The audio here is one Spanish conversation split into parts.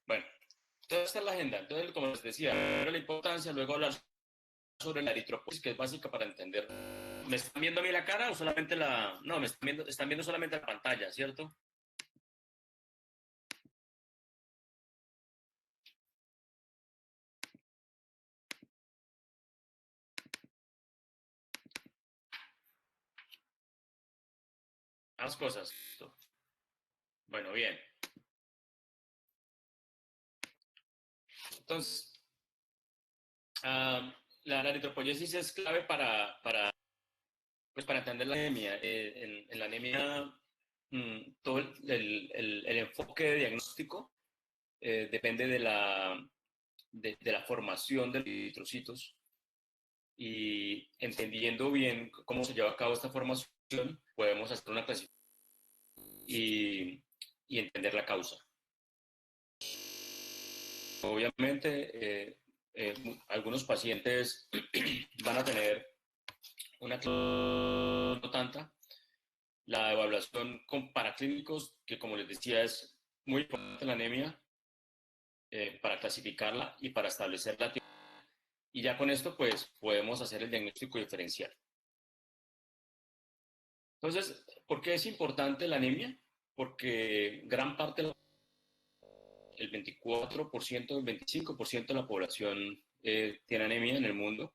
Bueno, entonces esta es la agenda. Entonces, como les decía, primero la importancia, luego hablar sobre la eritropoyesis, que es básica para entender. ¿Me están viendo a mí la cara o solamente la...? No, están viendo solamente la pantalla, ¿cierto? Ambas cosas. Bueno, bien. Entonces, la eritropoyesis es clave pues para entender la anemia. En la anemia, todo el enfoque de diagnóstico depende de la formación de los eritrocitos y entendiendo bien cómo se lleva a cabo esta formación, podemos hacer una clasificación y entender la causa. Obviamente, algunos pacientes van a tener una no tanta. La evaluación con paraclínicos, que como les decía es muy importante la anemia para clasificarla y para establecerla. Y ya con esto pues podemos hacer el diagnóstico diferencial. Entonces, ¿por qué es importante la anemia? Porque gran parte, el 24%, el 25% de la población tiene anemia en el mundo.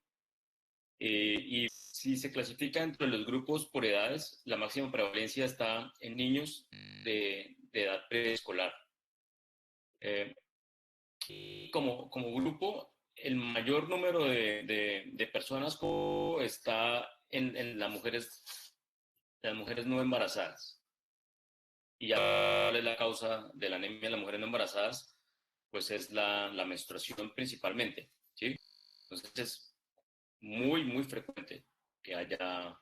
Y si se clasifica entre los grupos por edades, la máxima prevalencia está en niños de edad preescolar. Eh, como grupo, el mayor número de personas está en las mujeres no embarazadas. Y ya cuál es la causa de la anemia en las mujeres no embarazadas, pues es la menstruación principalmente, ¿sí? Entonces es muy, muy frecuente que haya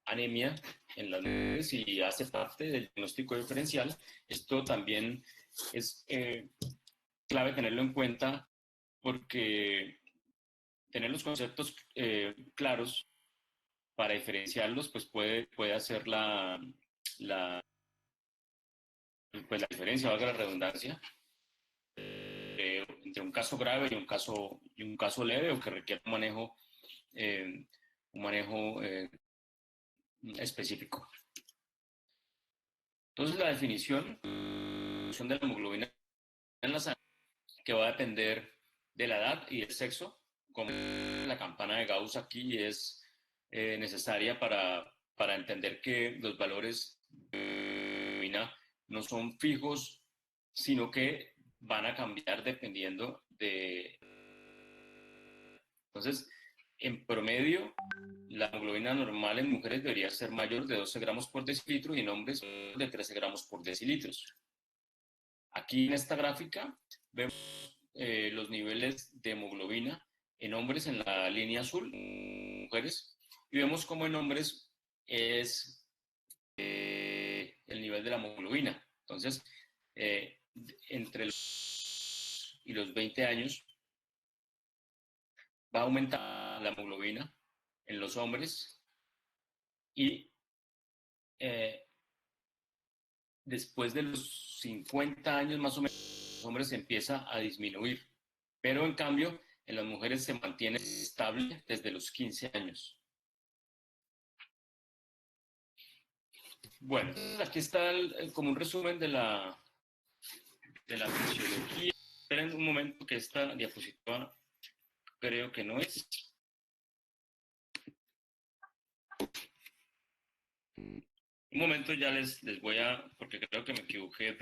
anemia en las mujeres y hace parte del diagnóstico diferencial. Esto también es clave tenerlo en cuenta porque tener los conceptos claros para diferenciarlos pues puede hacer la, pues la diferencia, valga la redundancia, entre un caso grave y un caso leve o que requiere eh, un manejo específico. Entonces la definición de la hemoglobina en la sangre que va a depender de la edad y del sexo, como la campana de Gauss aquí es necesaria para entender que los valores de hemoglobina no son fijos, sino que van a cambiar dependiendo de... Entonces, en promedio, la hemoglobina normal en mujeres debería ser mayor de 12 gramos por decilitro y en hombres de 13 gramos por decilitros. Aquí en esta gráfica vemos los niveles de hemoglobina en hombres en la línea azul, mujeres, y vemos cómo en hombres es el nivel de la hemoglobina. Entonces, entre los 20 años va a aumentar la hemoglobina en los hombres y eh, después de los 50 años más o menos, los hombres empieza a disminuir, pero en cambio en las mujeres se mantiene estable desde los 15 años. Bueno, aquí está como un resumen de la fisiología. Esperen un momento que esta diapositiva creo que no es. Un momento ya les voy porque creo que me equivoqué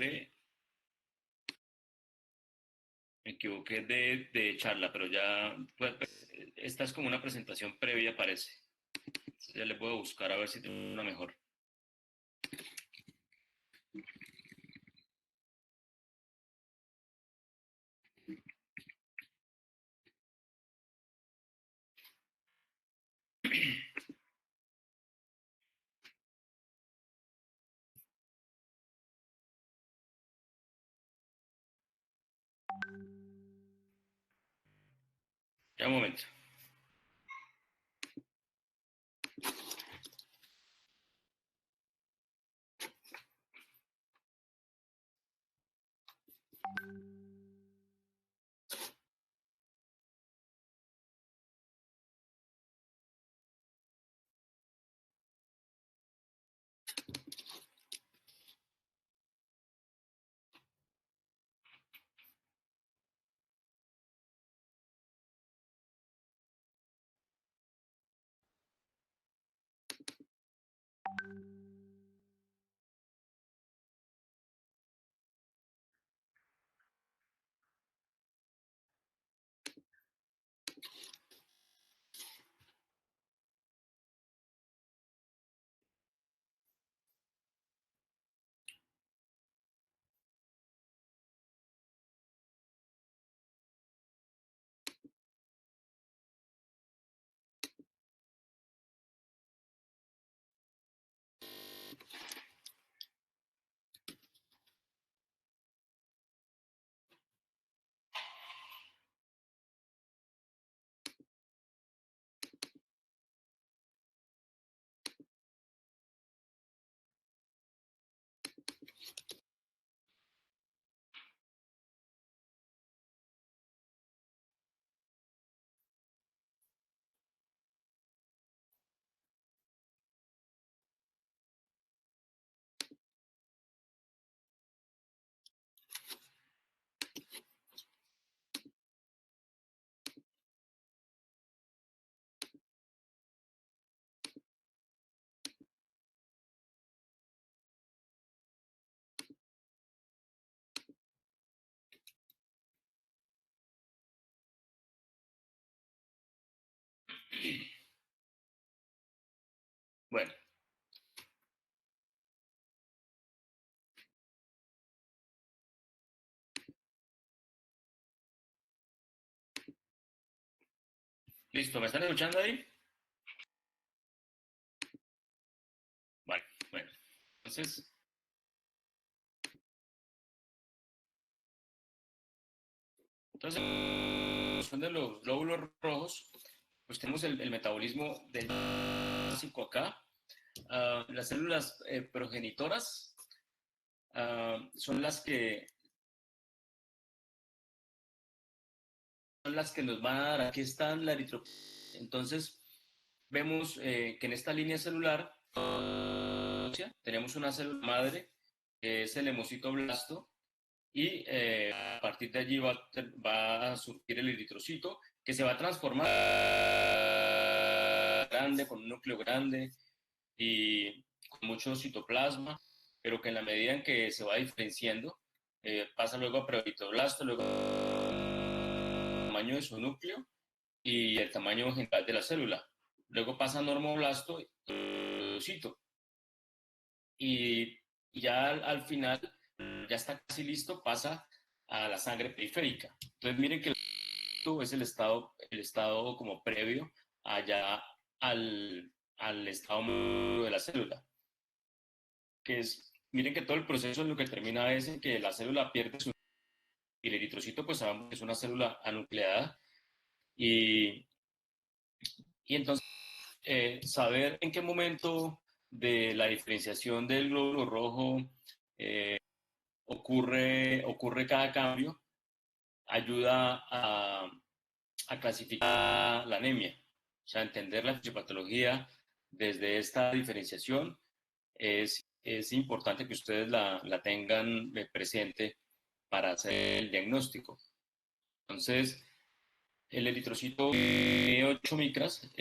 de charla, pero ya, pues, esta es como una presentación previa, parece. Ya le puedo buscar a ver si tengo una mejor. Ya un momento. Listo, ¿me están escuchando ahí? Vale, bueno. Entonces, son de los glóbulos rojos, pues tenemos el metabolismo del básico acá. Las células progenitoras son las que nos van a dar, aquí están la eritropoyetina. Entonces, vemos que en esta línea celular tenemos una célula madre, que es el hemocitoblasto, y a partir de allí va a surgir el eritrocito, que se va a transformar grande, con un núcleo grande y con mucho citoplasma, pero que en la medida en que se va diferenciando, pasa luego a proteoblasto, luego el tamaño de su núcleo y el tamaño general de la célula. Luego pasa a normoblasto y cito. Y ya al final, ya está casi listo, pasa a la sangre periférica. Entonces miren que es el estado como previo allá al estado de la célula, que es, miren que todo el proceso lo que termina es en que la célula pierde su, y el eritrocito pues sabemos que es una célula anucleada y, y entonces saber en qué momento de la diferenciación del glóbulo rojo ocurre cada cambio ayuda a clasificar la anemia, o sea, entender la fisiopatología desde esta diferenciación es importante que ustedes la tengan presente para hacer el diagnóstico. Entonces, el eritrocito de 8 micras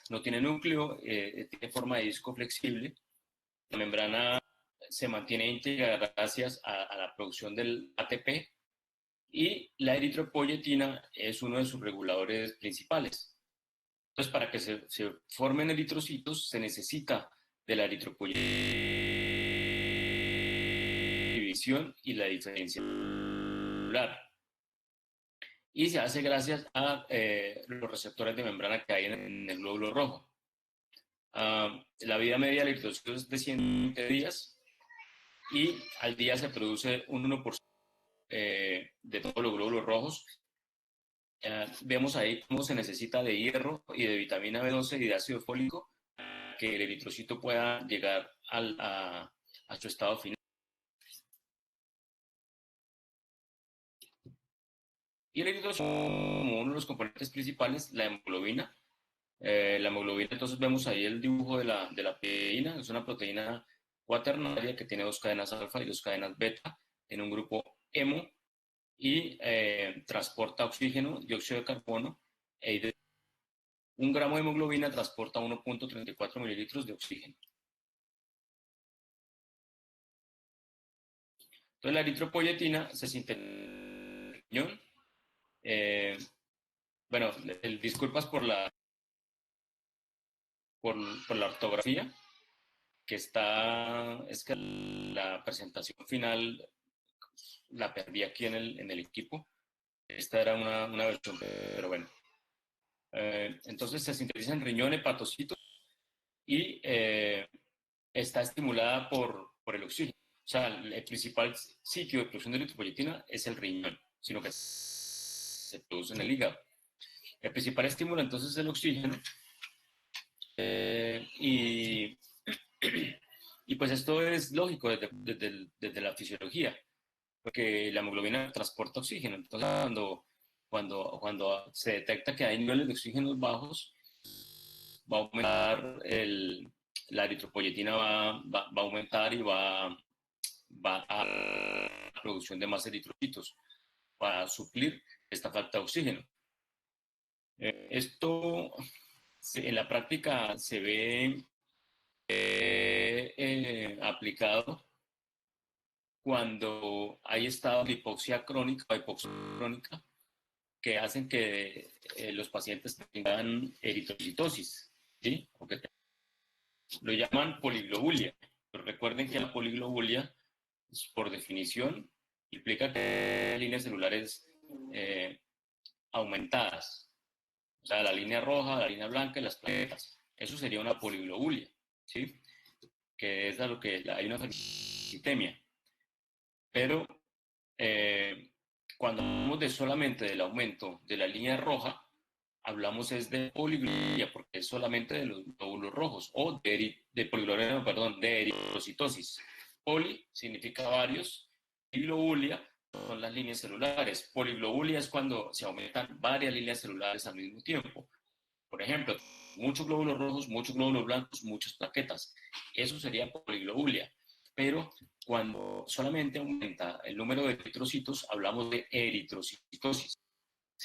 no tiene núcleo, tiene forma de disco flexible. La membrana se mantiene íntegra gracias a la producción del ATP y la eritropoyetina es uno de sus reguladores principales. Entonces, para que se formen eritrocitos se necesita de la eritropoyetina y la diferencia celular. Y se hace gracias a los receptores de membrana que hay en el glóbulo rojo. La vida media del eritrocito es de 120 días y al día se produce un 1% de todos los glóbulos rojos. Vemos ahí cómo se necesita de hierro y de vitamina B12 y de ácido fólico para que el eritrocito pueda llegar a su estado final. Y el eritrocito, como uno de los componentes principales, la hemoglobina. La hemoglobina, entonces vemos ahí el dibujo de la proteína, es una proteína cuaternaria que tiene dos cadenas alfa y dos cadenas beta, tiene un grupo hemo y transporta oxígeno, dióxido de carbono e hidrógeno. Un gramo de hemoglobina transporta 1.34 mililitros de oxígeno. Entonces la eritropoyetina se sintetiza en el riñón. Eh, bueno, disculpas por la ortografía, es que la presentación final la perdí aquí en el equipo. Esta era una versión, pero bueno. Entonces se sintetiza en riñón, hepatocitos y está estimulada por el oxígeno. O sea, el principal sitio de producción de eritropoyetina es el riñón, sino que se produce en el hígado. El principal estímulo entonces es el oxígeno y, y pues esto es lógico desde la fisiología, porque la hemoglobina transporta oxígeno. Entonces, cuando se detecta que hay niveles de oxígeno bajos, va a aumentar la eritropoyetina va a aumentar y va a la producción de más eritrocitos para suplir esta falta de oxígeno. Esto en la práctica se ve aplicado cuando hay estados de hipoxia crónica o hipoxia crónica que hacen que los pacientes tengan eritrocitosis, ¿sí? O que lo llaman poliglobulia. Pero recuerden que la poliglobulia, por definición, implica que hay líneas celulares aumentadas. O sea, la línea roja, la línea blanca y las plaquetas. Eso sería una poliglobulia, ¿sí? Que es a lo que hay una enfermedad. Pero cuando hablamos de solamente del aumento de la línea roja, hablamos es de poliglobulia, porque es solamente de los glóbulos rojos, o de poliglobulia, perdón, de eritrocitosis. Poli significa varios, y globulia son las líneas celulares. Poliglobulia es cuando se aumentan varias líneas celulares al mismo tiempo. Por ejemplo, muchos glóbulos rojos, muchos glóbulos blancos, muchas plaquetas. Eso sería poliglobulia. Pero cuando solamente aumenta el número de eritrocitos, hablamos de eritrocitosis,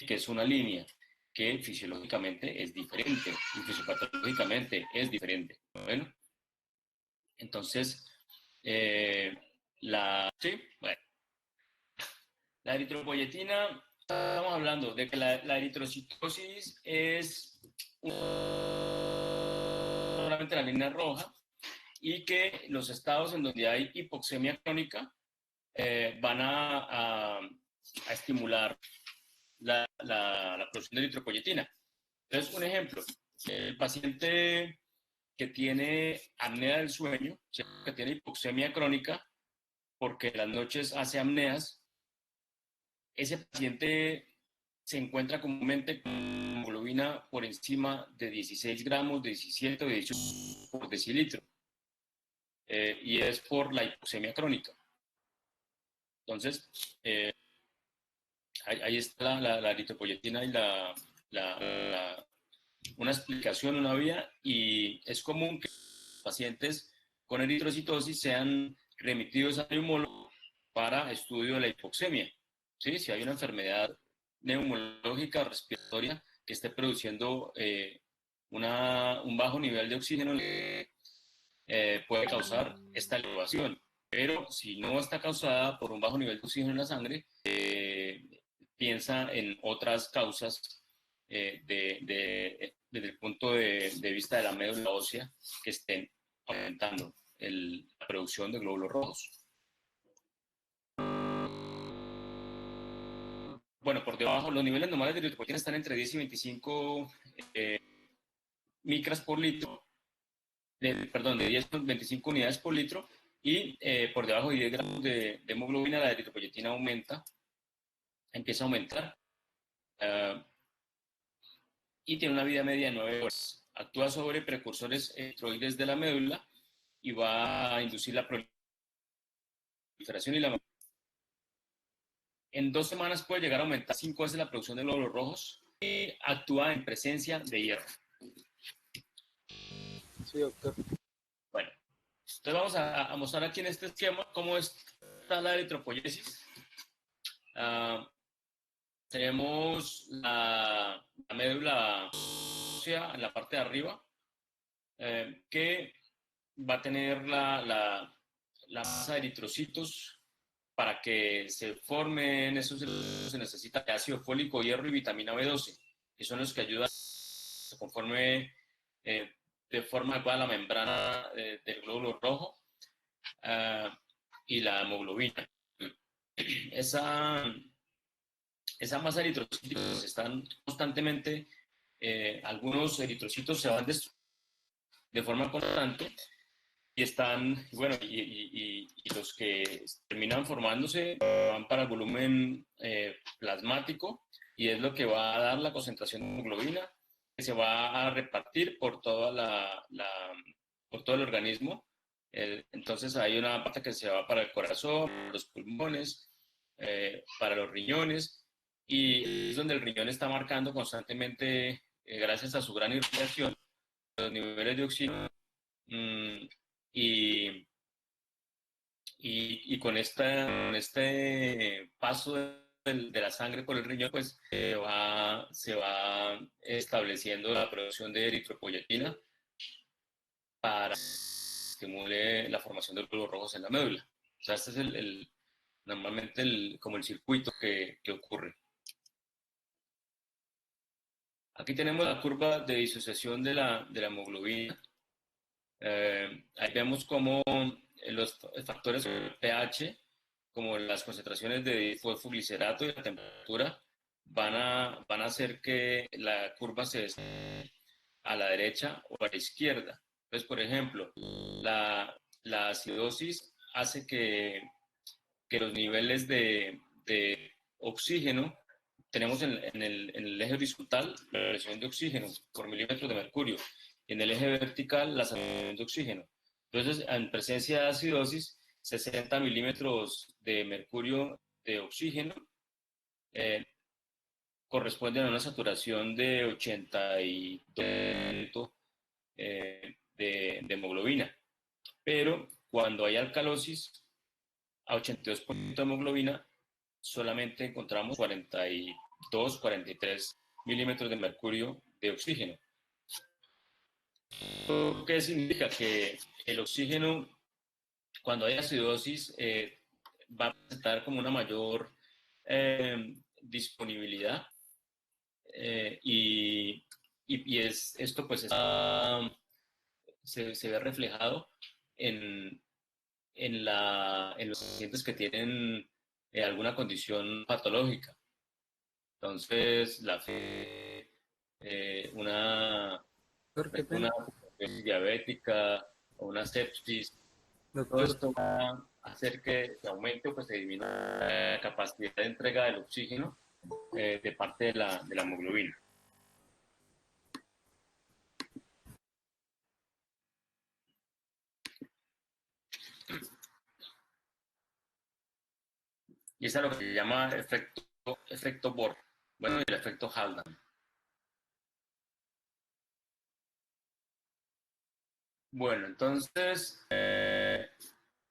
que es una línea que fisiológicamente es diferente y fisiopatológicamente es diferente. Bueno, entonces, eh, sí, bueno, la eritropoyetina, estamos hablando de que la eritrocitosis es solamente la línea roja y que los estados en donde hay hipoxemia crónica van a estimular la producción de eritropoyetina. Entonces, un ejemplo, el paciente que tiene apnea del sueño, que tiene hipoxemia crónica, porque en las noches hace apneas, ese paciente se encuentra comúnmente con hemoglobina por encima de 16 gramos, de 17 o 18 por decilitro, y es por la hipoxemia crónica. Entonces, ahí está la eritropoyetina y una explicación, una vía, y es común que pacientes con eritrocitosis sean remitidos al neumólogo para estudio de la hipoxemia. ¿Sí? Si hay una enfermedad neumológica respiratoria que esté produciendo un bajo nivel de oxígeno, puede causar esta elevación. Pero si no está causada por un bajo nivel de oxígeno en la sangre, piensa en otras causas desde el punto de vista de la médula ósea que estén aumentando la producción de glóbulos rojos. Bueno, por debajo, los niveles normales de eritropoyetina están entre 10 y 25 micras por litro, perdón, de 10 a 25 unidades por litro, y por debajo de 10 gramos de hemoglobina, la eritropoyetina empieza a aumentar, y tiene una vida media de 9 horas. Actúa sobre precursores electroides de la médula y va a inducir la proliferación y la... En 2 semanas puede llegar a aumentar 5 veces la producción de glóbulos rojos y actúa en presencia de hierro. Sí, doctor. Bueno, entonces vamos a mostrar aquí en este esquema cómo está la eritropoyesis. Tenemos la médula ósea en la parte de arriba, que va a tener la masa de eritrocitos. Para que se formen esos eritrocitos se necesita ácido fólico, hierro y vitamina B12, que son los que ayudan a que se conforme de forma adecuada la membrana del glóbulo rojo y la hemoglobina. Esa, esa masa de eritrocitos están constantemente, algunos eritrocitos se van destruyendo de forma constante y están, bueno, y los que terminan formándose van para el volumen plasmático y es lo que va a dar la concentración de hemoglobina que se va a repartir por por todo el organismo. Entonces hay una parte que se va para el corazón, los pulmones, para los riñones, y es donde el riñón está marcando constantemente, gracias a su gran irrigación, los niveles de oxígeno. Mm, y, y con este paso de la sangre por el riñón, pues se va estableciendo la producción de eritropoyetina para que estimule la formación de glóbulos rojos en la médula. O sea, este es normalmente como el circuito que ocurre. Aquí tenemos la curva de disociación de la hemoglobina. Ahí vemos cómo los factores pH, como las concentraciones de fosfoglicerato y la temperatura, van a hacer que la curva se desvíe a la derecha o a la izquierda. Entonces, por ejemplo, la acidosis hace que los niveles de oxígeno, tenemos en el eje horizontal la presión de oxígeno por milímetros de mercurio, y en el eje vertical la saturación de oxígeno. Entonces, en presencia de acidosis, 60 milímetros de mercurio de oxígeno eh, corresponden a una saturación de 82% de hemoglobina. Pero cuando hay alcalosis, a 82% de hemoglobina, solamente encontramos 42, 43 milímetros de mercurio de oxígeno. ¿Qué significa? Que el oxígeno, cuando hay acidosis, va a presentar como una mayor disponibilidad y esto pues se ve reflejado en, en los pacientes que tienen alguna condición patológica. Entonces, una, Doctor, qué pena. una diabética o una sepsis, todo Doctor, esto va a hacer que se aumente o que se disminuya la capacidad de entrega del oxígeno de parte de la hemoglobina. Y eso es lo que se llama efecto Bohr. Bueno, y el efecto Haldane. Bueno, entonces,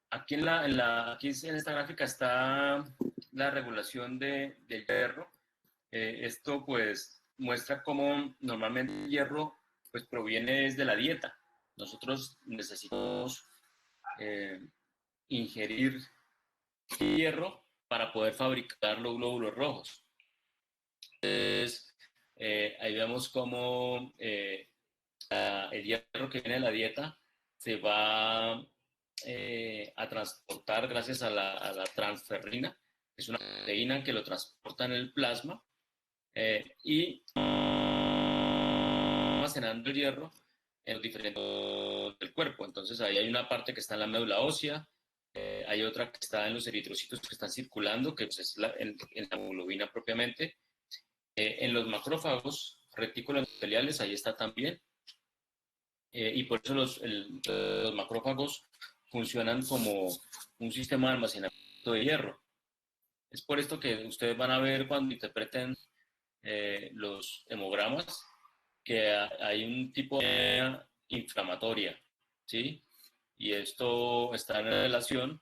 aquí aquí en esta gráfica está la regulación del hierro. Esto pues muestra cómo normalmente el hierro pues proviene de la dieta. Nosotros necesitamos eh, ingerir hierro para poder fabricar los glóbulos rojos. Entonces, ahí vemos cómo el hierro que viene de la dieta se va a transportar gracias a la transferrina, que es una proteína que lo transporta en el plasma y almacenando el hierro en los diferentes del cuerpo. Entonces ahí hay una parte que está en la médula ósea, hay otra que está en los eritrocitos que están circulando, que pues, es en la hemoglobina propiamente. En los macrófagos retículos endoteliales, ahí está también. Y por eso los macrófagos funcionan como un sistema de almacenamiento de hierro. Es por esto que ustedes van a ver cuando interpreten los hemogramas que hay un tipo de inflamatoria, ¿sí? Y esto está en relación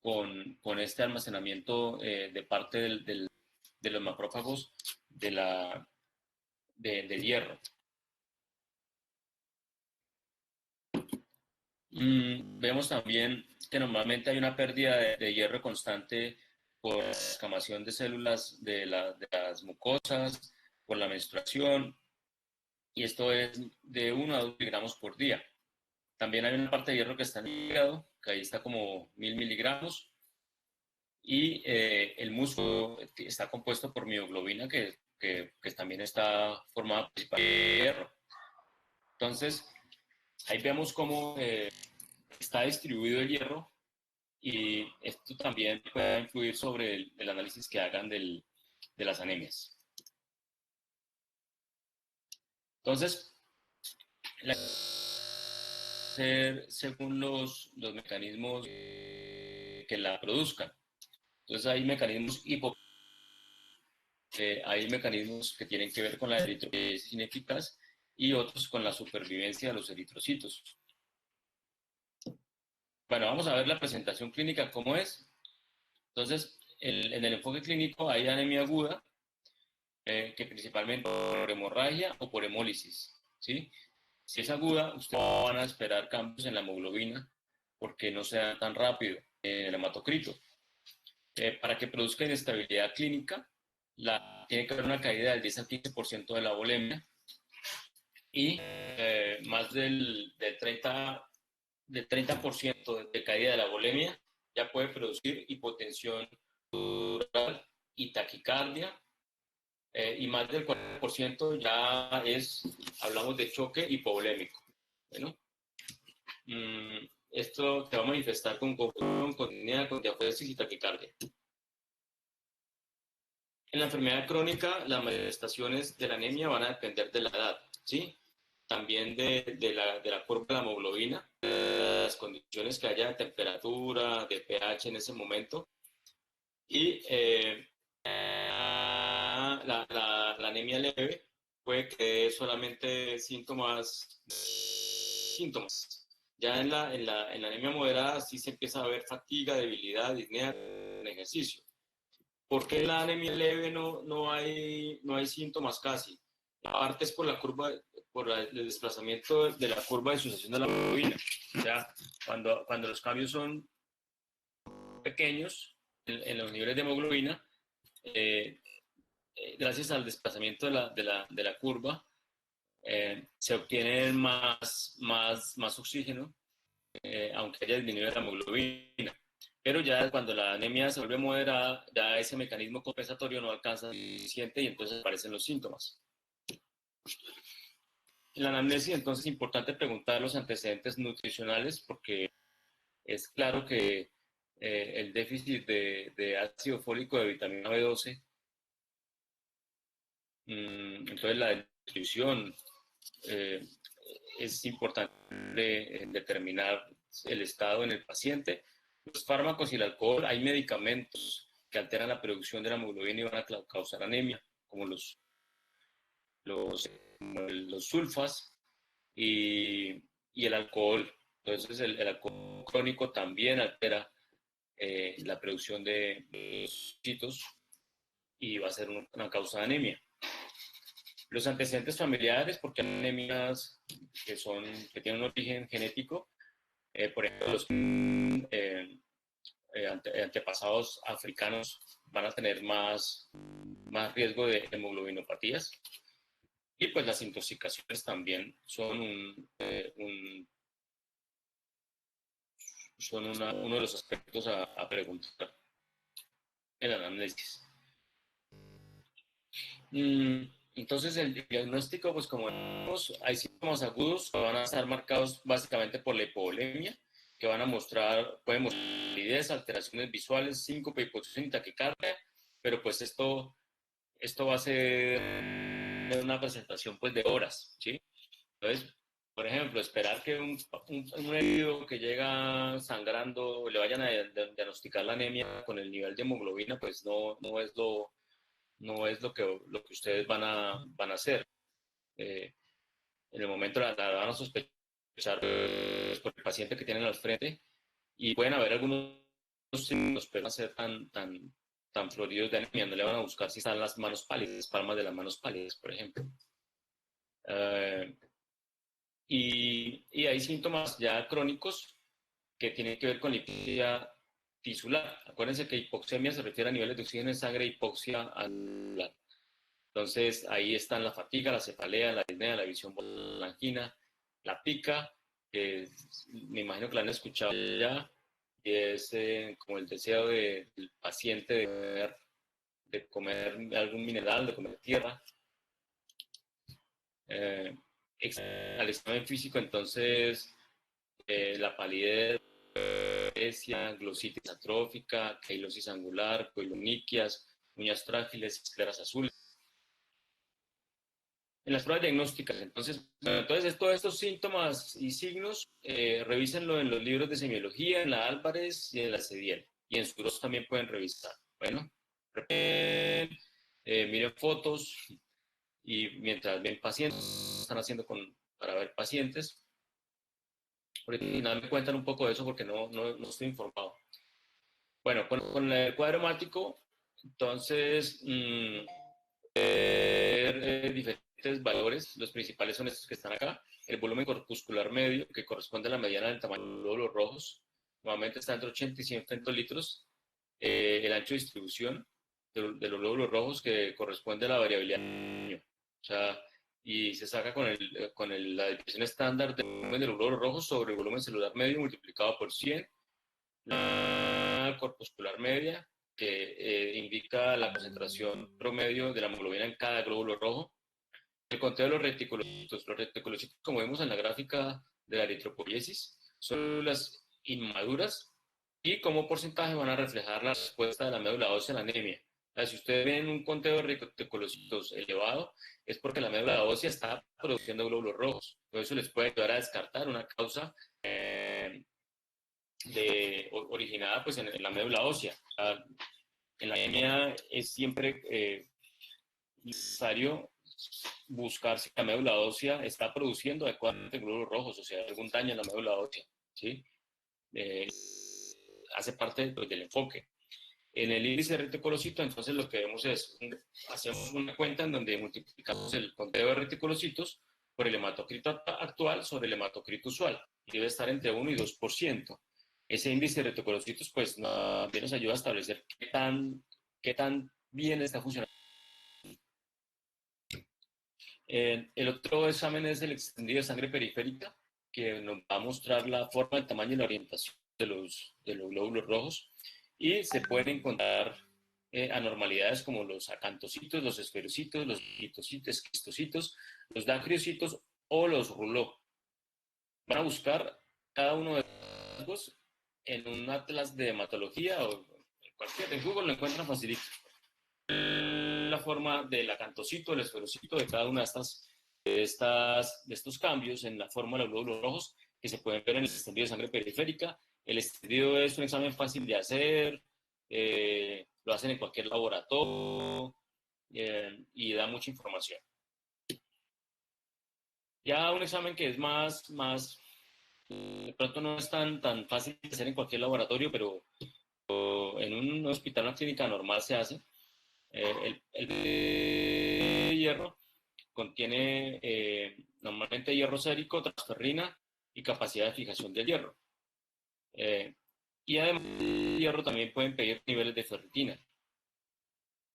con este almacenamiento de parte de los macrófagos del hierro. Vemos también que normalmente hay una pérdida de hierro constante por la escamación de células de las mucosas, por la menstruación, y esto es de 1 a 2 miligramos por día. También hay una parte de hierro que está en el hígado, que ahí está como 1000 miligramos, y el músculo está compuesto por mioglobina, que también está formada principalmente de hierro. Entonces, ahí vemos cómo está distribuido el hierro y esto también puede influir sobre el análisis que hagan de las anemias. Entonces, según los mecanismos que la produzcan. Entonces, hay mecanismos que tienen que ver con la eritropoyesis ineficaz y otros con la supervivencia de los eritrocitos. Bueno, vamos a ver la presentación clínica, cómo es. Entonces, en el enfoque clínico hay anemia aguda, que principalmente por hemorragia o por hemólisis, ¿sí? Si es aguda, ustedes van a esperar cambios en la hemoglobina porque no sea tan rápido en el hematocrito. Para que produzca inestabilidad clínica, tiene que haber una caída del 10 al 15% de la volemia y más del 30% de caída de la volemia ya puede producir hipotensión dural y taquicardia y más del 40% ya hablamos de choque hipovolémico. Bueno, esto te va a manifestar con confusión, con disnea, con diaforesis y taquicardia. En la enfermedad crónica, las manifestaciones de la anemia van a depender de la edad, ¿sí? También de la curva de la hemoglobina, de las condiciones que haya de temperatura, de pH en ese momento. Y la anemia leve puede que dé solamente síntomas. Ya en la anemia moderada sí se empieza a ver fatiga, debilidad, disnea en ejercicio. ¿Por qué en la anemia leve no hay síntomas casi? Aparte es por la curva, el desplazamiento de la curva de sucesión de la hemoglobina. O sea, cuando los cambios son pequeños en los niveles de hemoglobina, eh, gracias al desplazamiento de la curva, se obtiene más oxígeno, aunque haya disminuido la hemoglobina. Pero ya cuando la anemia se vuelve moderada, ya ese mecanismo compensatorio no alcanza suficiente y entonces aparecen los síntomas. En la anamnesis, entonces, es importante preguntar los antecedentes nutricionales porque es claro que el déficit de ácido fólico de vitamina B12, entonces la nutrición, eh, es importante determinar el estado en el paciente. Los fármacos y el alcohol, hay medicamentos que alteran la producción de la hemoglobina y van a causar anemia, como los sulfas y el alcohol. Entonces, el alcohol crónico también altera la producción de citos y va a ser una causa de anemia. Los antecedentes familiares, porque hay anemias que tienen un origen genético, por ejemplo, los antepasados africanos van a tener más riesgo de hemoglobinopatías. Y pues las intoxicaciones también son uno de los aspectos a preguntar en el análisis. Entonces, el diagnóstico, pues como vemos, hay síntomas agudos que van a estar marcados básicamente por la hipovolemia, que pueden mostrar palidez, alteraciones visuales, síncope, hipotensión y taquicardia, pero pues esto va a ser una presentación pues de horas, ¿sí? Entonces, por ejemplo, esperar que un herido que llega sangrando le vayan a diagnosticar la anemia con el nivel de hemoglobina, pues no es lo que ustedes van a hacer. En el momento la van a sospechar por el paciente que tienen al frente y pueden haber algunos signos, pero no van a ser tan floridos de anemia. No le van a buscar si están las manos pálidas, las palmas de las manos pálidas, por ejemplo. Y hay síntomas ya crónicos que tienen que ver con la hipoxia tisular. Acuérdense que hipoxemia se refiere a niveles de oxígeno en sangre, hipoxia anular. Entonces, ahí están la fatiga, la cefalea, la disnea, la visión, la angina, la pica, que me imagino que la han escuchado ya, y es como el deseo del paciente de comer algún mineral, de comer tierra. Al examen físico, entonces, la palidez, glositis atrófica, queilosis angular, coiloniquias, uñas frágiles, escleras azules. En las pruebas diagnósticas, entonces todos estos síntomas y signos, revísenlo en los libros de semiología, en la Álvarez y en la CEDIEL. Y en Suros también pueden revisar. Bueno, miren fotos y mientras ven pacientes, están haciendo para ver pacientes. Por final me cuentan un poco de eso porque no estoy informado. Bueno, con el cuadro hemático, entonces, diferentes valores, los principales son estos que están acá. El volumen corpuscular medio, que corresponde a la mediana del tamaño de los glóbulos rojos, normalmente está entre 80 y 100 femtolitros. El ancho de distribución de los glóbulos rojos, que corresponde a la variabilidad del tamaño. O sea, y se saca la división estándar del volumen de los glóbulos rojos sobre el volumen celular medio multiplicado por 100, la corpuscular media, que indica la concentración promedio de la hemoglobina en cada glóbulo rojo. El conteo de los reticulocitos. Los reticulocitos, como vemos en la gráfica de la eritropoyesis, son células inmaduras y como porcentaje van a reflejar la respuesta de la médula ósea a la anemia. Si ustedes ven un conteo de reticulocitos elevado, es porque la médula ósea está produciendo glóbulos rojos. Por eso les puede ayudar a descartar una causa originada pues, en la médula ósea. En la anemia es siempre necesario buscar si la médula ósea está produciendo adecuadamente glóbulos rojos, o sea, algún daño en la médula ósea, ¿sí? Hace parte pues, del enfoque. En el índice de reticulocito, entonces lo que vemos es, hacemos una cuenta en donde multiplicamos el conteo de reticulocitos por el hematocrito actual sobre el hematocrito usual, y debe estar entre 1 y 2%. Ese índice de reticulocitos, pues, también nos ayuda a establecer qué tan bien está funcionando. El otro examen es el extendido de sangre periférica, que nos va a mostrar la forma, el tamaño y la orientación de los glóbulos rojos. Y se pueden encontrar anormalidades como los acantocitos, los esferocitos, los esquistocitos, los dacriocitos o los rouleaux. Van a buscar cada uno de estos en un atlas de hematología o en Google lo encuentran facilito. La forma del acantocito, el esferocito, de cada una de estos cambios en la forma de los glóbulos rojos que se pueden ver en el extendido de sangre periférica. El extendido es un examen fácil de hacer, lo hacen en cualquier laboratorio y da mucha información. Ya un examen que es de pronto no es tan fácil de hacer en cualquier laboratorio, pero en un hospital, una clínica normal se hace. El de hierro contiene normalmente hierro sérico, transferrina y capacidad de fijación del hierro. Y además de hierro también pueden pedir niveles de ferritina.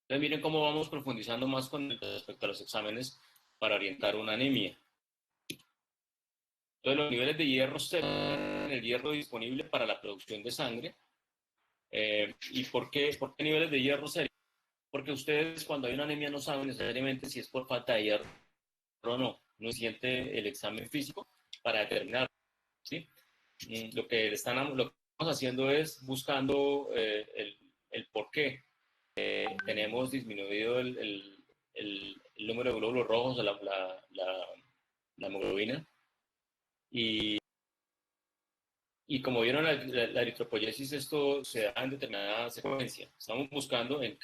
Entonces miren cómo vamos profundizando más con respecto a los exámenes para orientar una anemia. Entonces los niveles de hierro sérico, el hierro disponible para la producción de sangre. ¿Y por qué niveles de hierro sérico? Porque ustedes cuando hay una anemia no saben necesariamente si es por falta de hierro o no. No siente el examen físico para determinar, ¿sí? Lo que estamos haciendo es buscando el por qué tenemos disminuido el número de glóbulos rojos, la hemoglobina. Y como vieron la eritropoyesis, esto se da en determinada secuencia. Estamos buscando en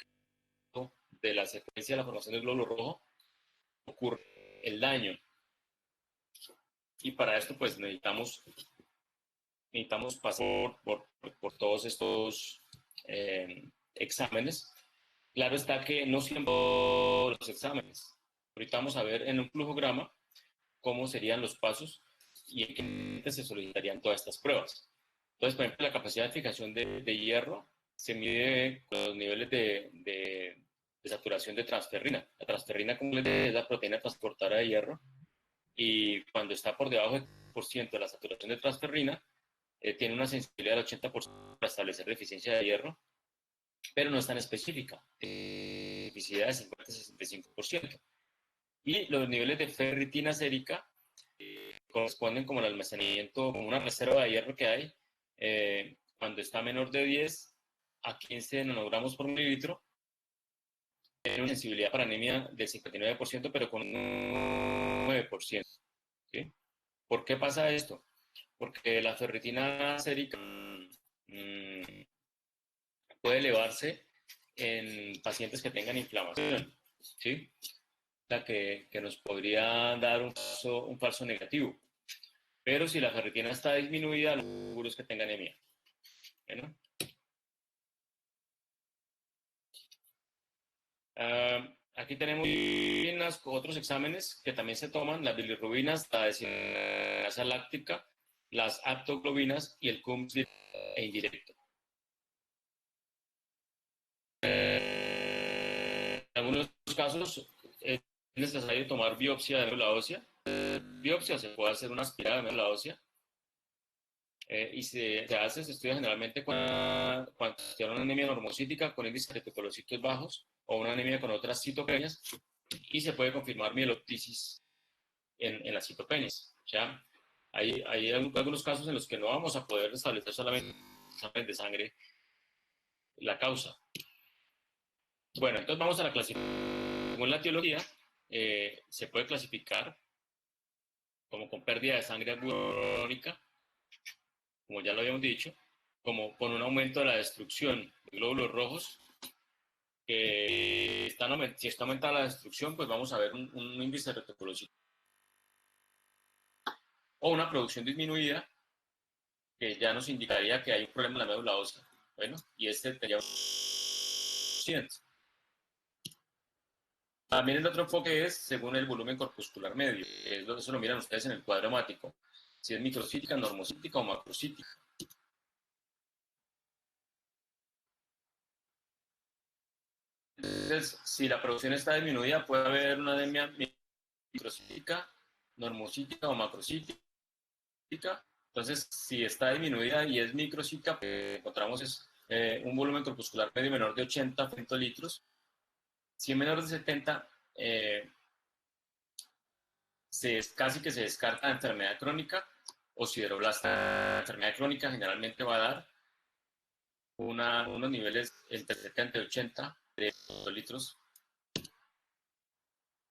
de la secuencia de la formación del glóbulo rojo ocurre el daño. Y para esto, pues necesitamos pasar por todos estos exámenes. Claro está que no siempre los exámenes. Ahorita vamos a ver en un flujograma cómo serían los pasos y en qué se solicitarían todas estas pruebas. Entonces, por ejemplo, la capacidad de fijación de hierro se mide con los niveles de saturación de transferrina. La transferrina, como les dije, es la proteína transportadora de hierro, y cuando está por debajo del 1% de la saturación de transferrina, tiene una sensibilidad del 80% para establecer deficiencia de hierro, pero no es tan específica, especificidad de 50-65%. Y los niveles de ferritina sérica corresponden como el almacenamiento, como una reserva de hierro que hay, cuando está menor de 10 a 15 nanogramos por mililitro, tiene una sensibilidad para anemia del 59%, pero con un 9%. ¿Sí? ¿Por qué pasa esto? Porque la ferritina sérica puede elevarse en pacientes que tengan inflamación, ¿sí? La que nos podría dar un falso negativo. Pero si la ferritina está disminuida, lo seguro es que tenga anemia. ¿No? Aquí tenemos otros exámenes que también se toman, las bilirrubinas, la desinasa láctica, las aptoglobinas y el CUMS e indirecto. En algunos casos es necesario tomar biopsia de médula ósea. Biopsia se puede hacer una aspirada de médula ósea. Y se hace, se estudia generalmente cuando se tiene una anemia normocítica con índices de reticulocitos bajos o una anemia con otras citopenias y se puede confirmar mieloptisis en las citopenias. ¿Ya? Hay algunos casos en los que no vamos a poder establecer solamente exámenes de sangre la causa. Bueno, entonces vamos a la clasificación. Según la etiología, se puede clasificar como con pérdida de sangre crónica, como ya lo habíamos dicho, como con un aumento de la destrucción de glóbulos rojos, que si está aumentada la destrucción, pues vamos a ver un índice de reticulocitos o una producción disminuida, que ya nos indicaría que hay un problema en la médula ósea. Bueno, y este sería un 100. También el otro enfoque es según el volumen corpuscular medio, que es eso lo miran ustedes en el cuadro hemático, si es microcítica, normocítica o macrocítica. Entonces, si la producción está disminuida, puede haber una anemia microcítica, normocítica o macrocítica. Entonces, si está disminuida y es microcítica, lo que encontramos es un volumen corpuscular medio menor de 80 femtolitros. Si es menor de 70, casi que se descarta enfermedad crónica o sideroblasta. La enfermedad crónica generalmente va a dar unos niveles entre 70 y 80 de litros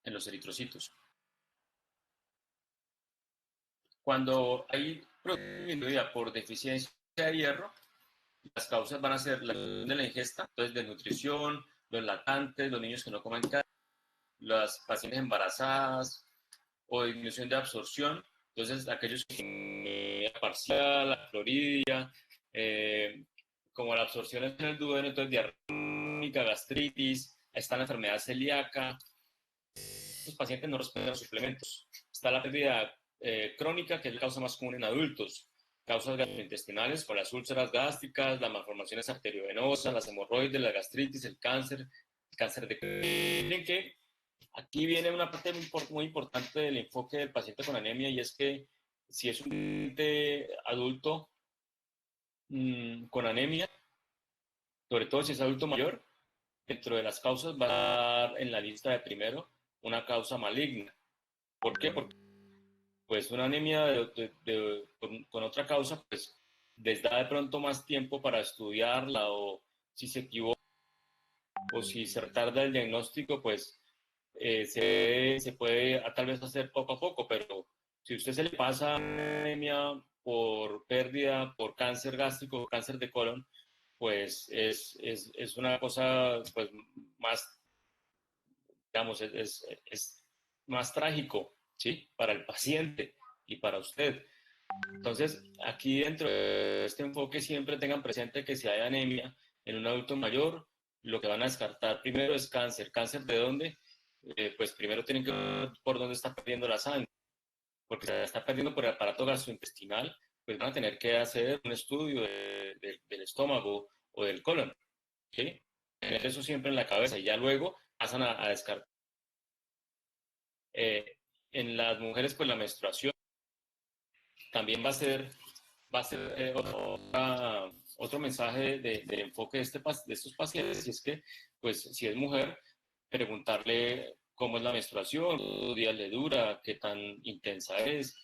en los eritrocitos. Cuando hay disminuida por deficiencia de hierro, las causas van a ser la de la ingesta, entonces de nutrición, los lactantes, los niños que no comen carne, las pacientes embarazadas o disminución de absorción. Entonces, aquellos que parcial, la cloridia, como la absorción es en el duodeno, entonces diarrea, gastritis, está la enfermedad celíaca. Los pacientes no responden a los suplementos. Está la pérdida crónica, que es la causa más común en adultos. Causas gastrointestinales, como las úlceras gástricas, las malformaciones arteriovenosas, las hemorroides, la gastritis, el cáncer de... Miren que aquí viene una parte muy importante del enfoque del paciente con anemia, y es que si es un paciente adulto con anemia, sobre todo si es adulto mayor, dentro de las causas va a dar en la lista de primero una causa maligna. ¿Por qué? Porque pues una anemia con otra causa, pues les da de pronto más tiempo para estudiarla, o si se equivoca o si se retarda el diagnóstico, pues se puede tal vez hacer poco a poco, pero si usted se le pasa anemia por pérdida, por cáncer gástrico, cáncer de colon, pues es una cosa pues más, digamos, es más trágico, ¿sí? Para el paciente y para usted. Entonces, aquí dentro de este enfoque siempre tengan presente que si hay anemia en un adulto mayor, lo que van a descartar primero es cáncer. ¿Cáncer de dónde? Pues primero tienen que ver por dónde está perdiendo la sangre, porque si la está perdiendo por el aparato gastrointestinal, pues van a tener que hacer un estudio del estómago o del colon, ¿sí? Tener eso siempre en la cabeza y ya luego pasan a descartar. Eh, en las mujeres, pues la menstruación también va a ser otro mensaje del enfoque de estos pacientes, y es que, pues, si es mujer, preguntarle cómo es la menstruación, cuántos días le dura, qué tan intensa es,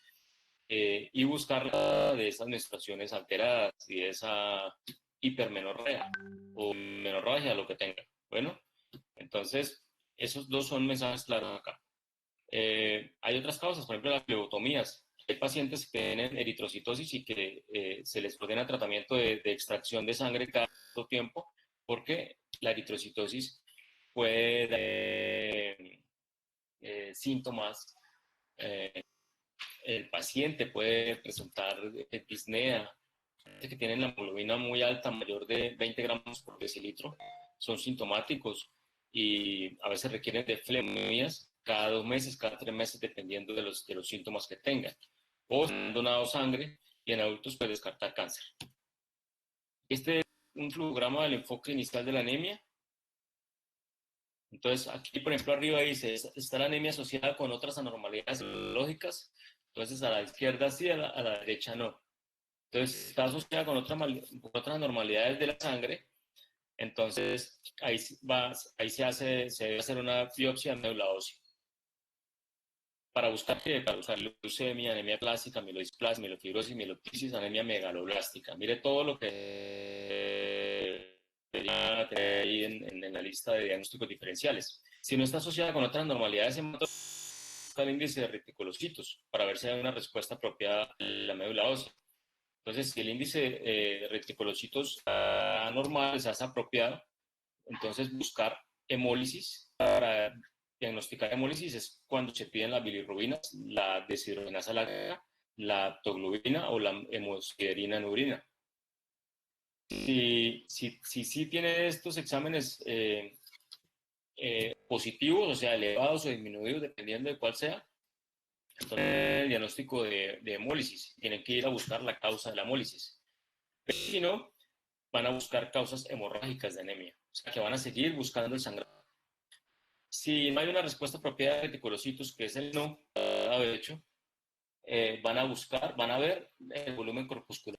y buscarla de esas menstruaciones alteradas y de esa hipermenorrea o menorragia, lo que tenga. Bueno, entonces, esos dos son mensajes claros acá. Hay otras causas, por ejemplo, las flebotomías. Hay pacientes que tienen eritrocitosis y que se les ordena tratamiento de extracción de sangre cada cierto tiempo, porque la eritrocitosis puede dar síntomas. eh, el paciente puede presentar disnea, que tienen la hemoglobina muy alta, mayor de 20 gramos por decilitro, son sintomáticos y a veces requieren de flebotomías cada 2 meses, cada 3 meses, dependiendo de los síntomas que tengan. O se han donado sangre y en adultos puede descartar cáncer. Este es un flujograma del enfoque inicial de la anemia. Entonces, aquí, por ejemplo, arriba dice, está la anemia asociada con otras anormalidades lógicas. Entonces, a la izquierda sí, a la derecha no. Entonces, está asociada con otras normalidades de la sangre. Entonces, ahí se debe hacer una biopsia de médula ósea para buscar leucemia, anemia clásica, mielodisplastia, mielofibrosis, mieloptisis, anemia megaloblástica. Mire todo lo que debería tener ahí en la lista de diagnósticos diferenciales. Si no está asociada con otras normalidades el índice de reticulocitos para ver si hay una respuesta apropiada a la médula ósea. Entonces, si el índice de reticulocitos está normal, es apropiado, entonces buscar hemólisis para diagnosticar hemólisis es cuando se piden las bilirrubinas, la deshidrogenasa láctea, la aptoglobina o la hemosiderina en urina. Si tiene estos exámenes positivos, o sea, elevados o disminuidos, dependiendo de cuál sea, entonces el diagnóstico de hemólisis. Tienen que ir a buscar la causa de la hemólisis. Pero si no, van a buscar causas hemorrágicas de anemia, o sea, que van a seguir buscando el sangrado. Si no hay una respuesta propia de reticulocitos, que es el no, de hecho, van a ver el volumen corpuscular.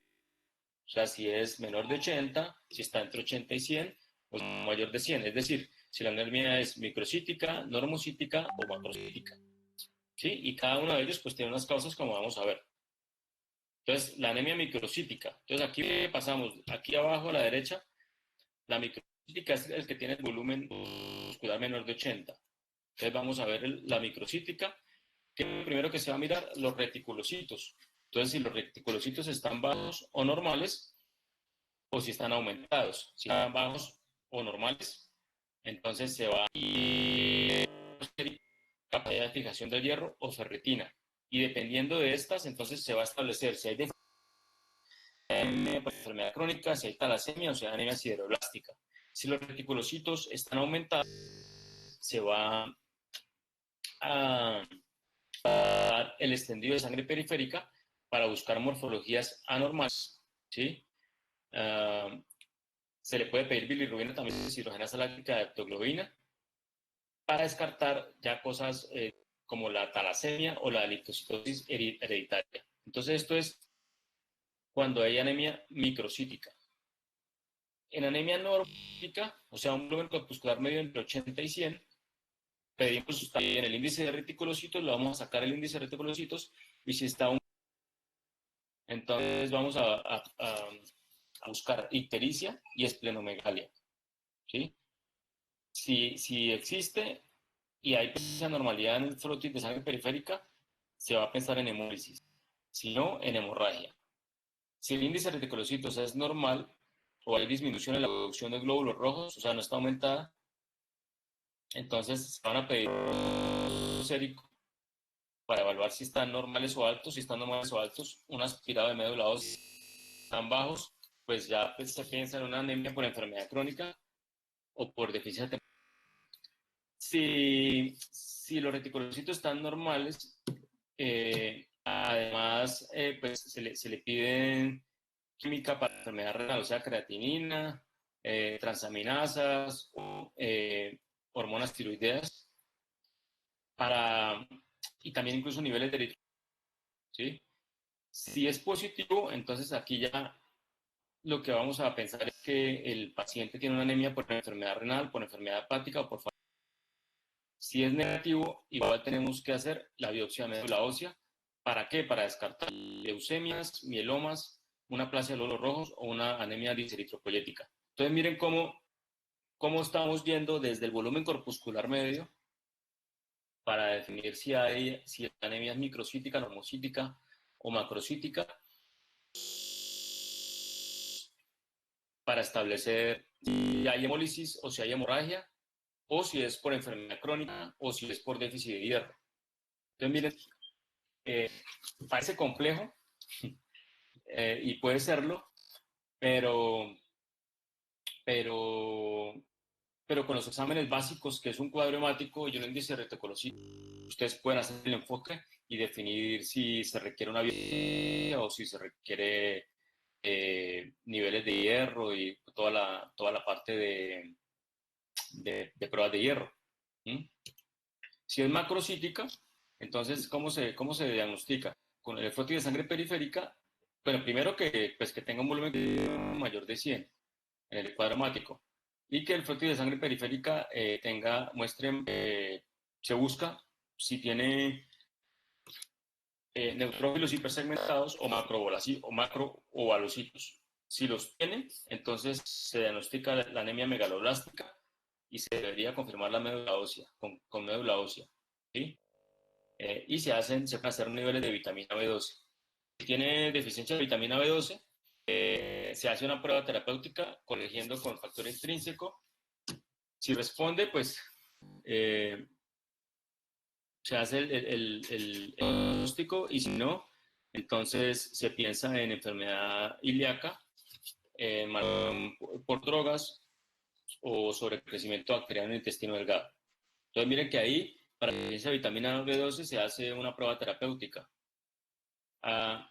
O sea, si es menor de 80, si está entre 80 y 100, o mayor de 100. Es decir, si la anemia es microcítica, normocítica o macrocítica. ¿Sí? Y cada uno de ellos pues tiene unas causas como vamos a ver. Entonces, la anemia microcítica. Entonces, aquí pasamos, aquí abajo a la derecha, la microcítica es el que tiene el volumen muscular menor de 80. Entonces, vamos a ver la microcítica, que es lo primero que se va a mirar, los reticulocitos. Entonces, si los reticulocitos están bajos o normales, o si están aumentados. Si están bajos o normales, entonces se va a ir capacidad de fijación del hierro o ferritina. Y dependiendo de estas, entonces se va a establecer si hay enfermedad crónica, si hay talasemia o si hay anemia sideroblástica. Si los reticulocitos están aumentados, se va a dar el extendido de sangre periférica para buscar morfologías anormales, ¿sí? Se le puede pedir bilirrubina también, deshidrogenasa láctica de aptoglobina, para descartar ya cosas como la talasemia o la lipocitosis hereditaria. Entonces, esto es cuando hay anemia microcítica. En anemia normocítica, o sea, un volumen corpuscular medio entre 80 y 100, pedimos también el índice de reticulocitos, lo vamos a sacar el índice de reticulocitos, y si está entonces vamos a buscar ictericia y esplenomegalia, ¿sí? Si existe y hay esa normalidad en el frotis de sangre periférica, se va a pensar en hemólisis, si no, en hemorragia. Si el índice de reticulocitos es normal o hay disminución en la producción de glóbulos rojos, o sea, no está aumentada, entonces se van a pedir sérico para evaluar si están normales o altos. Si están normales o altos, un aspirado de médula ósea. Están bajos, pues ya pues, se piensa en una anemia por enfermedad crónica o por deficiencia. Si los reticulocitos están normales, además, pues se le piden química para enfermedad renal, o sea, creatinina, transaminasas, hormonas tiroideas, y también incluso niveles de eritrocito, ¿sí? Si es positivo, entonces aquí ya lo que vamos a pensar es que el paciente tiene una anemia por enfermedad renal, por enfermedad hepática o por falta. Si es negativo, igual tenemos que hacer la biopsia de médula ósea. ¿Para qué? Para descartar leucemias, mielomas, una plasia de glóbulos rojos o una anemia diseritropoyética. Entonces miren cómo estamos yendo desde el volumen corpuscular medio para definir si la anemia es microcítica, normocítica o macrocítica, para establecer si hay hemólisis o si hay hemorragia, o si es por enfermedad crónica o si es por déficit de hierro. Entonces miren, parece complejo y puede serlo, pero, pero, pero con los exámenes básicos, que es un cuadro hemático y un índice de reticulocitos, ustedes pueden hacer el enfoque y definir si se requiere una biopsia o si se requiere niveles de hierro y toda la parte de pruebas de hierro. ¿Mm? Si es macrocítica, entonces, cómo se diagnostica? Con el frotis de sangre periférica Bueno, primero que, pues, que tenga un volumen mayor de 100 en el cuadro hemático y que el flujo de sangre periférica muestre, se busca si tiene neutrófilos hipersegmentados o o macroovalocitos. Si los tiene, entonces se diagnostica la anemia megaloblástica y se debería confirmar la médula ósea, con médula ósea. ¿Sí? Y se pueden hacer niveles de vitamina B12. Si tiene deficiencia de vitamina B12, se hace una prueba terapéutica corrigiendo con factor intrínseco. Si responde, pues eh, se hace el diagnóstico y si no, entonces se piensa en enfermedad ilíaca, por drogas o sobrecrecimiento bacteriano en el intestino delgado. Entonces miren que ahí, para la deficiencia de vitamina B12 se hace una prueba terapéutica.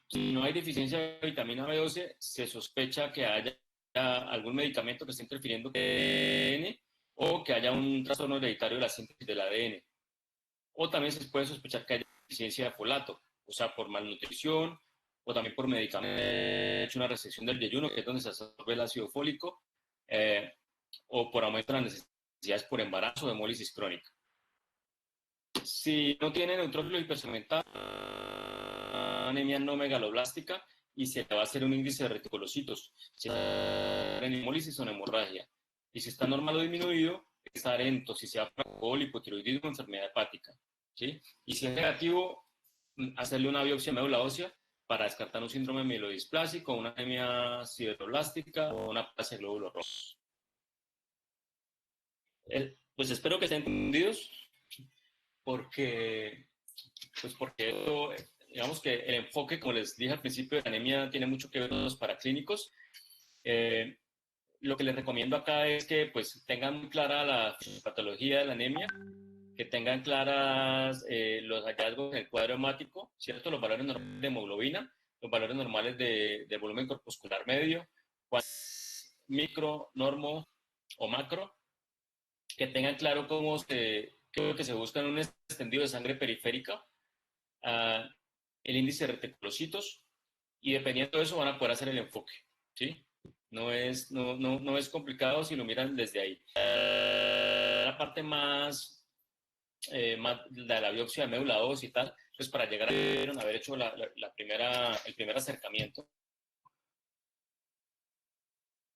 Si no hay deficiencia de vitamina B12, se sospecha que haya algún medicamento que esté interfiriendo con el ADN o que haya un trastorno hereditario de la síntesis del ADN. O también se puede sospechar que haya deficiencia de folato, o sea, por malnutrición o también por medicamentos, una restricción del ayuno, que es donde se absorbe el ácido fólico, o por aumento de las necesidades por embarazo o hemólisis crónica. Si no tiene neutrófilo hipersegmentado, anemia no megaloblástica y se le va a hacer un índice de reticulocitos, si está en hemólisis o en hemorragia. Y si está normal o disminuido, estar en toxicidad por alcohol, hipotiroidismo, enfermedad hepática. ¿Sí? Y si es negativo, hacerle una biopsia de médula ósea para descartar un síndrome mielodisplásico, una anemia sideroblástica o una plasia de glóbulos rojos. Pues espero que estén entendidos porque, porque esto, digamos que el enfoque, como les dije al principio, de la anemia tiene mucho que ver con los paraclínicos. Eh, lo que les recomiendo acá es que pues tengan muy clara la patología de la anemia, que tengan claras los hallazgos en el cuadro hemático, ¿cierto? Los valores normales de hemoglobina, los valores normales de volumen corpuscular medio, micro, normo o macro, que tengan claro qué es lo que se busca en un extendido de sangre periférica, uh, el índice de reticulocitos, y dependiendo de eso van a poder hacer el enfoque, ¿sí? No es complicado si lo miran desde ahí. La parte más de la biopsia de médula ósea y tal, pues para llegar a haber hecho el primer acercamiento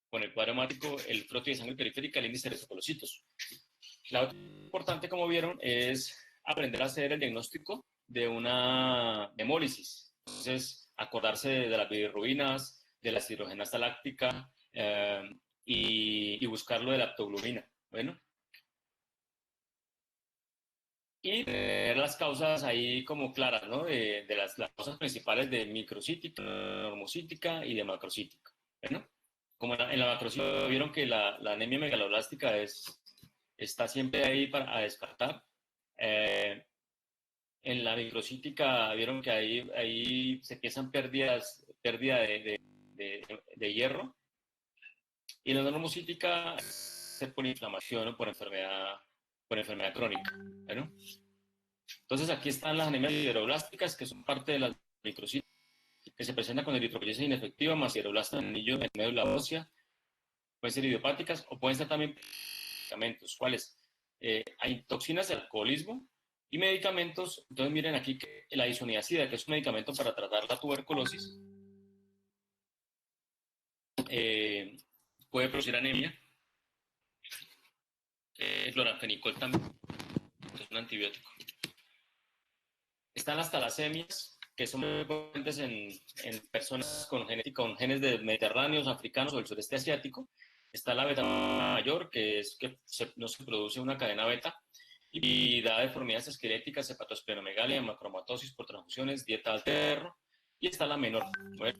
con el cuadro hemático, el frote de sangre periférica, el índice de reticulocitos. La otra importante, como vieron, es aprender a hacer el diagnóstico de una hemólisis. Entonces, acordarse de las bilirrubinas, de la hidrogenasa láctica y buscar lo de la aptoglobina. Bueno, y tener las causas ahí como claras, ¿no? De las causas principales de microcítica, normocítica y de macrocítica. Bueno, como en la macrocítica vieron que la anemia megaloblástica está siempre ahí para descartar. Eh, en la microcítica vieron que ahí se empiezan pérdida de hierro. Y en la normocítica se por inflamación o por enfermedad crónica. ¿Bueno? Entonces aquí están las anemias sideroblásticas, que son parte de las microcíticas, que se presentan con eritropoyesis inefectiva más sideroblastas en anillo en médula ósea. Pueden ser idiopáticas o pueden ser también medicamentos. ¿Cuáles? Hay toxinas de alcoholismo y medicamentos. Entonces miren aquí que la isoniazida, que es un medicamento para tratar la tuberculosis, puede producir anemia. Cloranfenicol también, que es un antibiótico. Están las talasemias, que son muy frecuentes en personas con genes de mediterráneos, africanos o del sureste asiático. Está la beta mayor, que es que no se produce una cadena beta y da deformidades esqueléticas, hepatosplenomegalia, macromatosis por transfusiones, dieta alterna. Y está la menor. Bueno.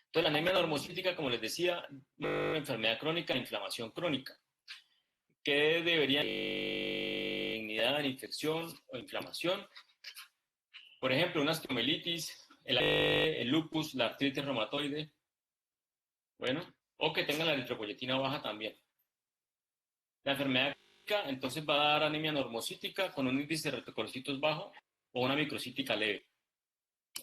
Entonces, la anemia normocítica, como les decía, una enfermedad crónica, inflamación crónica. ¿Qué debería dignidad, infección o inflamación? Por ejemplo, una osteomelitis, el lupus, la artritis reumatoide, bueno, o que tengan la eritropoyetina baja también. La enfermedad crónica, entonces va a dar anemia normocítica con un índice de reticulocitos bajo o una microcítica leve.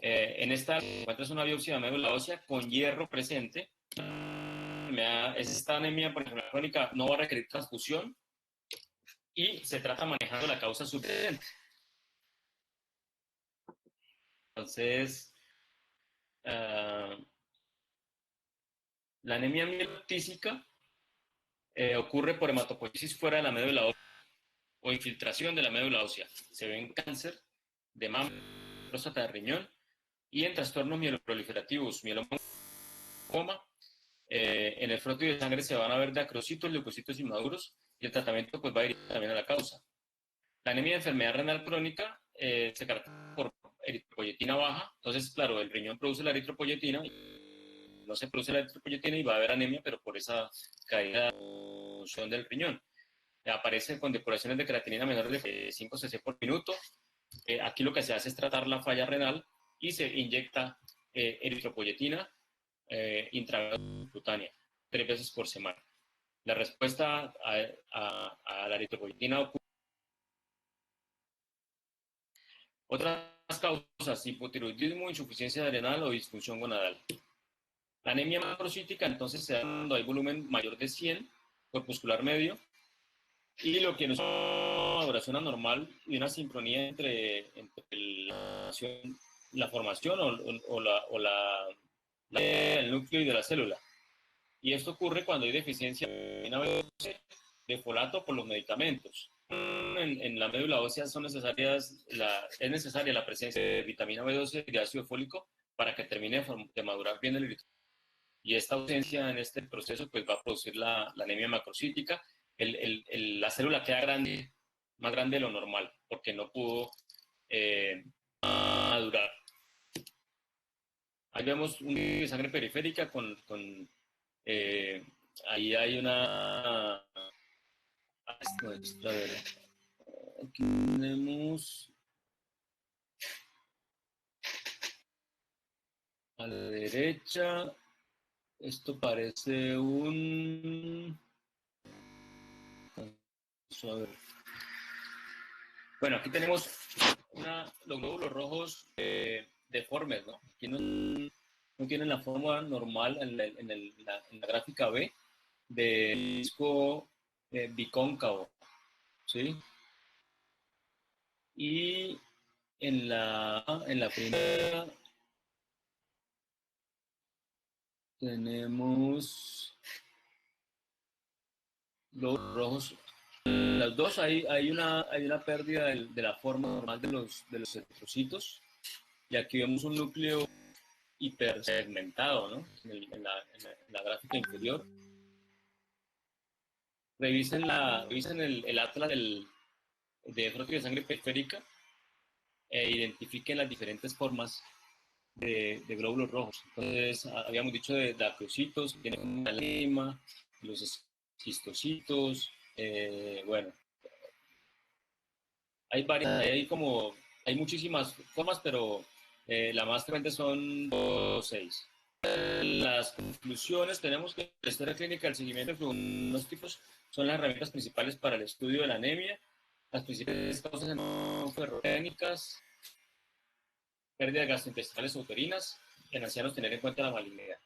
En esta encuentras una biopsia de médula ósea con hierro presente. Esta anemia, por ejemplo, crónica, no va a requerir transfusión y se trata manejando la causa subyacente. Entonces, la anemia mielotísica ocurre por hematopoiesis fuera de la médula ósea o infiltración de la médula ósea. Se ve en cáncer de mama, próstata, de riñón y en trastornos mieloproliferativos, mieloma. En el froto de sangre se van a ver dacrocitos, leucocitos inmaduros y el tratamiento pues va a ir también a la causa. La anemia de enfermedad renal crónica se caracteriza por eritropoyetina baja. Entonces, claro, el riñón produce la eritropoyetina, no se produce la eritropoyetina y va a haber anemia, pero por esa caída de función del riñón. Aparece con depuraciones de creatinina menores de 5 cc por minuto. Aquí lo que se hace es tratar la falla renal y se inyecta eritropoyetina intravenosa cutánea 3 veces por semana. La respuesta a la eritropoyetina ocurre. Otras causas: hipotiroidismo, insuficiencia renal o disfunción gonadal. La anemia macrocítica entonces se da cuando hay volumen mayor de 100, corpuscular medio, y lo que nos da una maduración anormal y una sincronía entre la formación el núcleo y de la célula. Y esto ocurre cuando hay deficiencia de vitamina B12, de folato por los medicamentos. En la médula ósea es necesaria la presencia de vitamina B12 y de ácido fólico para que termine de madurar bien el eritrocito. Y esta ausencia en este proceso pues va a producir la anemia macrocítica. La célula queda grande, más grande de lo normal, porque no pudo madurar. Ahí vemos un de sangre periférica ahí hay una. A ver, aquí tenemos a la derecha. Esto parece un. A ver. Bueno, aquí tenemos los glóbulos rojos deformes, ¿no? Aquí no tienen la forma normal en la gráfica B de disco bicóncavo, ¿sí? Y en la primera tenemos los rojos. Las dos hay una pérdida de la forma normal de los eritrocitos. Y aquí vemos un núcleo hipersegmentado, ¿no? En la gráfica inferior. Revisen el atlas de froto de sangre periférica e identifiquen las diferentes formas de glóbulos rojos. Entonces, habíamos dicho de dacrocitos, tienen una lima, los esquistocitos, bueno, hay muchísimas formas, pero la más frecuente son 6. Las conclusiones: tenemos que la historia clínica, el seguimiento de pronósticos son las herramientas principales para el estudio de la anemia. Las principales causas son ferrotécnicas, pérdidas gastrointestinales o uterinas. En ancianos, tener en cuenta la malignidad.